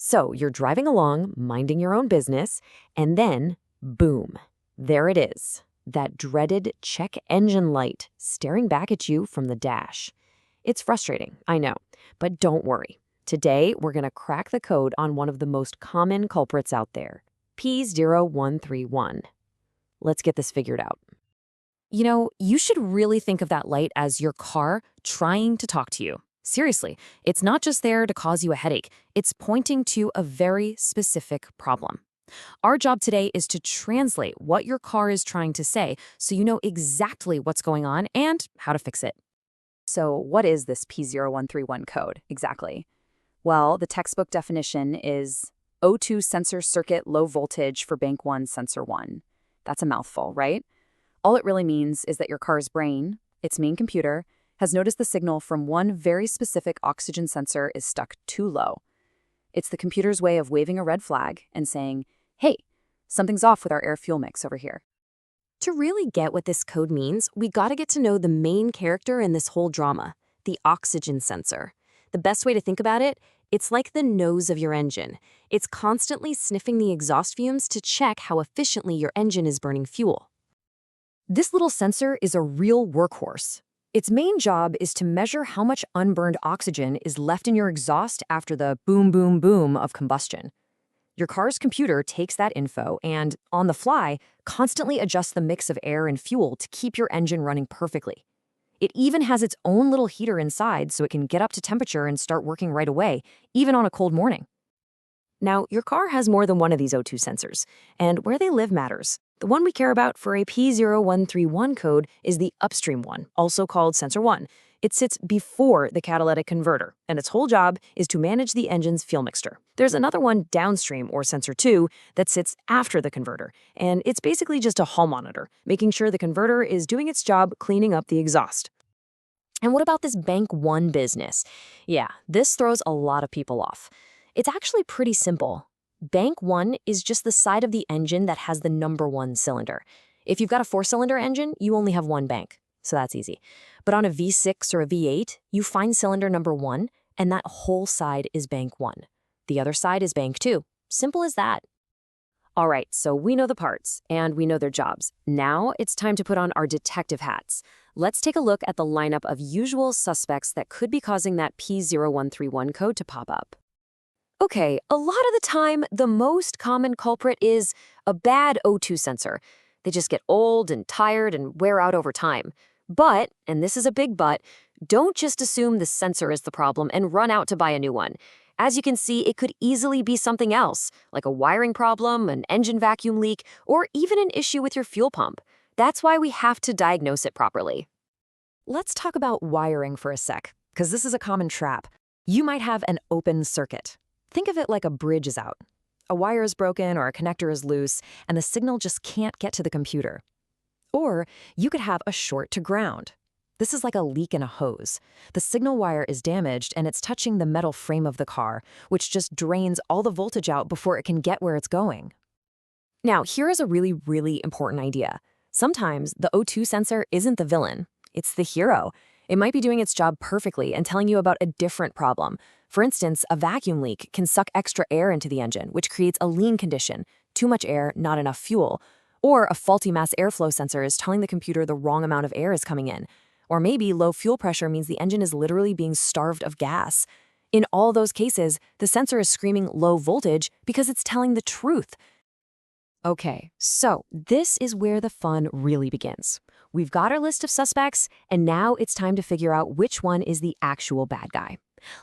So you're driving along, minding your own business, and then, boom, there it is. That dreaded check engine light staring back at you from the dash. It's frustrating, I know, but don't worry. Today, we're going to crack the code on one of the most common culprits out there, P0131. Let's get this figured out. You should really think of that light as your car trying to talk to you. Seriously, it's not just there to cause you a headache. It's pointing to a very specific problem. Our job today is to translate what your car is trying to say so you know exactly what's going on and how to fix it. So what is this P0131 code exactly? Well, the textbook definition is O2 sensor circuit low voltage for bank 1 sensor 1. That's a mouthful, right? All it really means is that your car's brain, its main computer, has noticed the signal from one very specific oxygen sensor is stuck too low. It's the computer's way of waving a red flag and saying, hey, something's off with our air-fuel mix over here. To really get what this code means, we gotta get to know the main character in this whole drama, the oxygen sensor. The best way to think about it, it's like the nose of your engine. It's constantly sniffing the exhaust fumes to check how efficiently your engine is burning fuel. This little sensor is a real workhorse. Its main job is to measure how much unburned oxygen is left in your exhaust after the boom, boom, boom of combustion. Your car's computer takes that info and, on the fly, constantly adjusts the mix of air and fuel to keep your engine running perfectly. It even has its own little heater inside so it can get up to temperature and start working right away, even on a cold morning. Now, your car has more than one of these O2 sensors, and where they live matters. The one we care about for a P0131 code is the upstream one, also called sensor 1. It sits before the catalytic converter, and its whole job is to manage the engine's fuel mixture. There's another one downstream, or sensor 2, that sits after the converter, and it's basically just a hall monitor, making sure the converter is doing its job cleaning up the exhaust. And what about this bank 1 business? Yeah, this throws a lot of people off. It's actually pretty simple. Bank 1 is just the side of the engine that has the number 1 cylinder. If you've got a 4-cylinder engine, you only have one bank, so that's easy. But on a V6 or a V8, you find cylinder number 1, and that whole side is bank 1. The other side is bank 2. Simple as that. All right, so we know the parts, and we know their jobs. Now it's time to put on our detective hats. Let's take a look at the lineup of usual suspects that could be causing that P0131 code to pop up. Okay, a lot of the time, the most common culprit is a bad O2 sensor. They just get old and tired and wear out over time. But, and this is a big but, don't just assume the sensor is the problem and run out to buy a new one. As you can see, it could easily be something else, like a wiring problem, an engine vacuum leak, or even an issue with your fuel pump. That's why we have to diagnose it properly. Let's talk about wiring for a sec, because this is a common trap. You might have an open circuit. Think of it like a bridge is out. A wire is broken or a connector is loose, and the signal just can't get to the computer. Or you could have a short to ground. This is like a leak in a hose. The signal wire is damaged and it's touching the metal frame of the car, which just drains all the voltage out before it can get where it's going. Now, here is a really, really important idea. Sometimes the O2 sensor isn't the villain. It's the hero. It might be doing its job perfectly and telling you about a different problem. For instance, a vacuum leak can suck extra air into the engine, which creates a lean condition, too much air, not enough fuel. Or a faulty mass airflow sensor is telling the computer the wrong amount of air is coming in. Or maybe low fuel pressure means the engine is literally being starved of gas. In all those cases, the sensor is screaming low voltage because it's telling the truth. Okay, so this is where the fun really begins. We've got our list of suspects, and now it's time to figure out which one is the actual bad guy.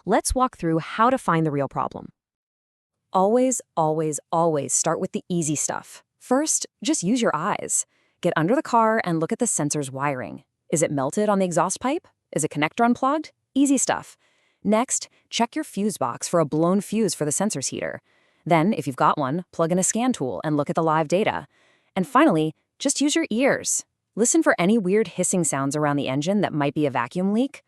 Let's walk through how to find the real problem. Always, always, always start with the easy stuff. First, just use your eyes. Get under the car and look at the sensor's wiring. Is it melted on the exhaust pipe? Is a connector unplugged? Easy stuff. Next, check your fuse box for a blown fuse for the sensor's heater. Then, if you've got one, plug in a scan tool and look at the live data. And finally, just use your ears. Listen for any weird hissing sounds around the engine that might be a vacuum leak.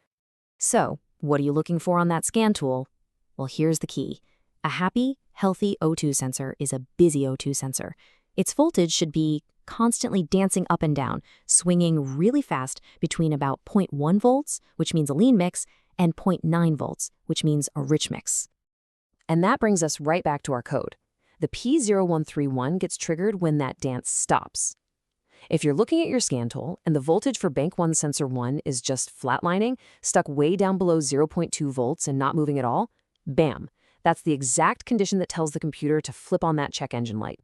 So, what are you looking for on that scan tool? Well, here's the key. A happy, healthy O2 sensor is a busy O2 sensor. Its voltage should be constantly dancing up and down, swinging really fast between about 0.1 volts, which means a lean mix, and 0.9 volts, which means a rich mix. And that brings us right back to our code. The P0131 gets triggered when that dance stops. If you're looking at your scan tool and the voltage for Bank 1 sensor 1 is just flatlining, stuck way down below 0.2 volts and not moving at all, bam, that's the exact condition that tells the computer to flip on that check engine light.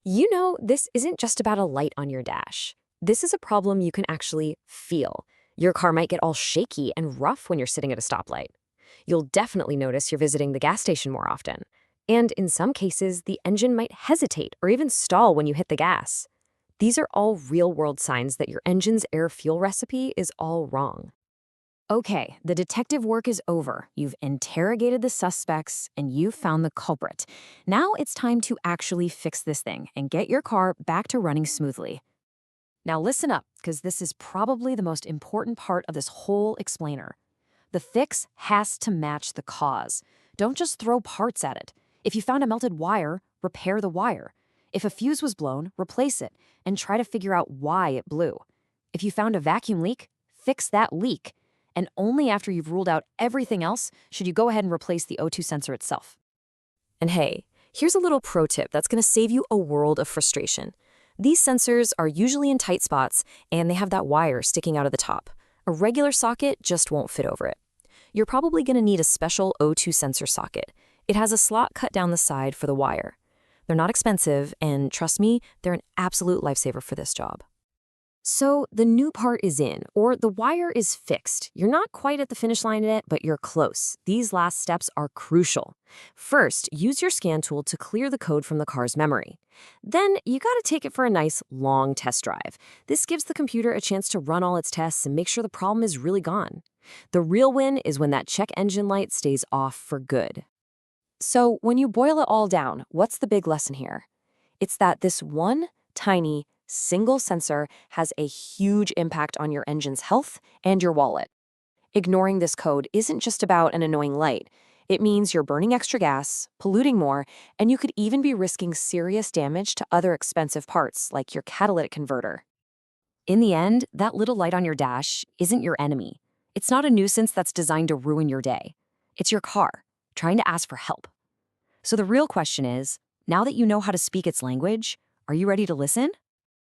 You know, this isn't just about a light on your dash. This is a problem you can actually feel. Your car might get all shaky and rough when you're sitting at a stoplight. You'll definitely notice you're visiting the gas station more often. And in some cases, the engine might hesitate or even stall when you hit the gas. These are all real-world signs that your engine's air-fuel recipe is all wrong. Okay, the detective work is over. You've interrogated the suspects, and you've found the culprit. Now it's time to actually fix this thing and get your car back to running smoothly. Now listen up, because this is probably the most important part of this whole explainer. The fix has to match the cause. Don't just throw parts at it. If you found a melted wire, repair the wire. If a fuse was blown, replace it, and try to figure out why it blew. If you found a vacuum leak, fix that leak. And only after you've ruled out everything else should you go ahead and replace the O2 sensor itself. And hey, here's a little pro tip that's going to save you a world of frustration. These sensors are usually in tight spots, and they have that wire sticking out of the top. A regular socket just won't fit over it. You're probably going to need a special O2 sensor socket. It has a slot cut down the side for the wire. They're not expensive, and trust me, they're an absolute lifesaver for this job. So the new part is in, or the wire is fixed. You're not quite at the finish line yet, but you're close. These last steps are crucial. First, use your scan tool to clear the code from the car's memory. Then you gotta take it for a nice, long test drive. This gives the computer a chance to run all its tests and make sure the problem is really gone. The real win is when that check engine light stays off for good. So when you boil it all down, what's the big lesson here? It's that this one tiny, single sensor has a huge impact on your engine's health and your wallet. Ignoring this code isn't just about an annoying light. It means you're burning extra gas, polluting more, and you could even be risking serious damage to other expensive parts like your catalytic converter. In the end, that little light on your dash isn't your enemy. It's not a nuisance that's designed to ruin your day. It's your car, trying to ask for help. So the real question is, now that you know how to speak its language, are you ready to listen?